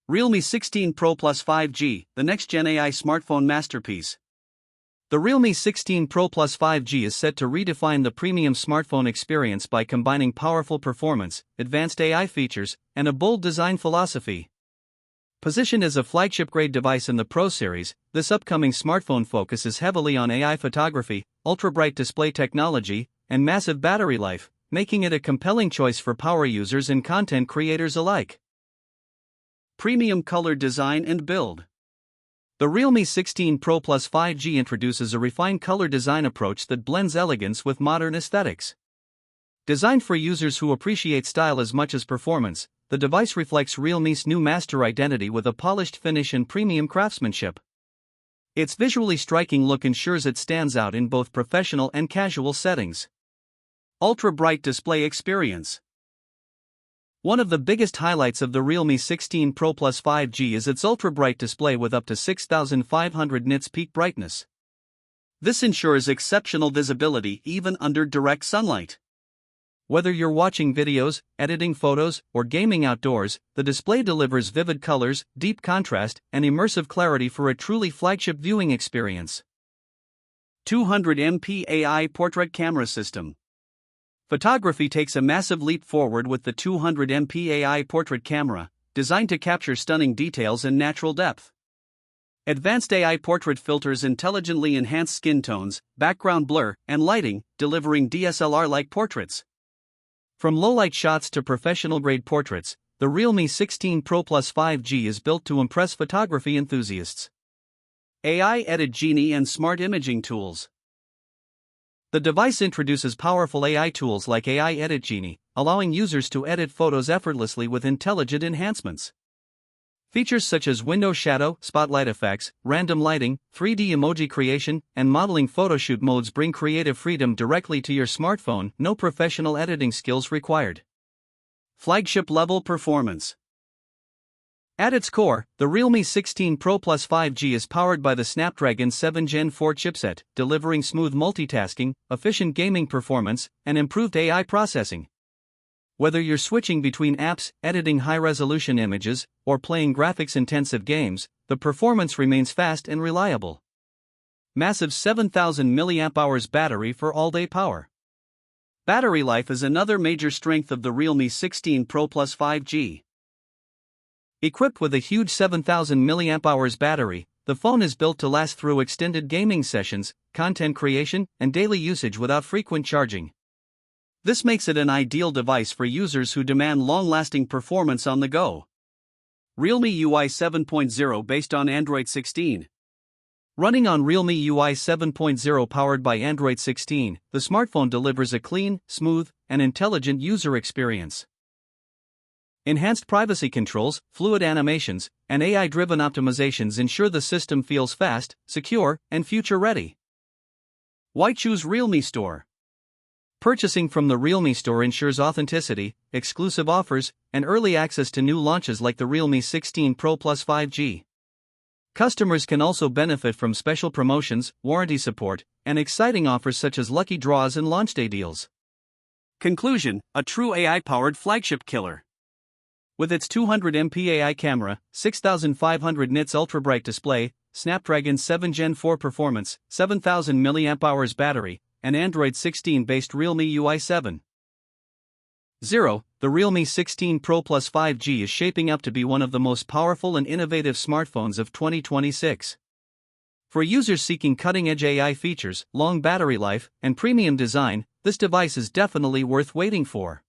Realme 16 Pro Plus 5G, the next-gen AI smartphone masterpiece. The Realme 16 Pro Plus 5G is set to redefine the premium smartphone experience by combining powerful performance, advanced AI features, and a bold design philosophy. Positioned as a flagship-grade device in the Pro series, this upcoming smartphone focuses heavily on AI photography, ultra-bright display technology, and massive battery life, making it a compelling choice for power users and content creators alike. Premium color design and build. The Realme 16 Pro Plus 5G introduces a refined color design approach that blends elegance with modern aesthetics. Designed for users who appreciate style as much as performance, the device reflects Realme's new master identity with a polished finish and premium craftsmanship. Its visually striking look ensures it stands out in both professional and casual settings. Ultra-bright display experience. One of the biggest highlights of the Realme 16 Pro Plus 5G is its ultra-bright display with up to 6,500 nits peak brightness. This ensures exceptional visibility even under direct sunlight. Whether you're watching videos, editing photos, or gaming outdoors, the display delivers vivid colors, deep contrast, and immersive clarity for a truly flagship viewing experience. 200MP AI portrait camera system. Photography takes a massive leap forward with the 200MP AI portrait camera, designed to capture stunning details and natural depth. Advanced AI portrait filters intelligently enhance skin tones, background blur, and lighting, delivering DSLR-like portraits. From low-light shots to professional-grade portraits, the Realme 16 Pro Plus 5G is built to impress photography enthusiasts. AI Edit Genie and smart imaging tools. The device introduces powerful AI tools like AI Edit Genie, allowing users to edit photos effortlessly with intelligent enhancements. Features such as window shadow, spotlight effects, random lighting, 3D emoji creation, and modeling photoshoot modes bring creative freedom directly to your smartphone, no professional editing skills required. Flagship-level performance. At its core, the Realme 16 Pro Plus 5G is powered by the Snapdragon 7 Gen 4 chipset, delivering smooth multitasking, efficient gaming performance, and improved AI processing. Whether you're switching between apps, editing high-resolution images, or playing graphics-intensive games, the performance remains fast and reliable. Massive 7,000 mAh battery for all-day power. Battery life is another major strength of the Realme 16 Pro Plus 5G. Equipped with a huge 7,000 mAh battery, the phone is built to last through extended gaming sessions, content creation, and daily usage without frequent charging. This makes it an ideal device for users who demand long-lasting performance on the go. Realme UI 7.0 based on Android 16. Running on Realme UI 7.0 powered by Android 16, the smartphone delivers a clean, smooth, and intelligent user experience. Enhanced privacy controls, fluid animations, and AI-driven optimizations ensure the system feels fast, secure, and future-ready. Why choose Realme Store? Purchasing from the Realme Store ensures authenticity, exclusive offers, and early access to new launches like the Realme 16 Pro Plus 5G. Customers can also benefit from special promotions, warranty support, and exciting offers such as lucky draws and launch day deals. Conclusion: a true AI-powered flagship killer. With its 200MP AI camera, 6,500 nits ultra-bright display, Snapdragon 7 Gen 4 performance, 7,000 mAh battery, and Android 16-based Realme UI 7.0, the Realme 16 Pro Plus 5G is shaping up to be one of the most powerful and innovative smartphones of 2026. For users seeking cutting-edge AI features, long battery life, and premium design, this device is definitely worth waiting for.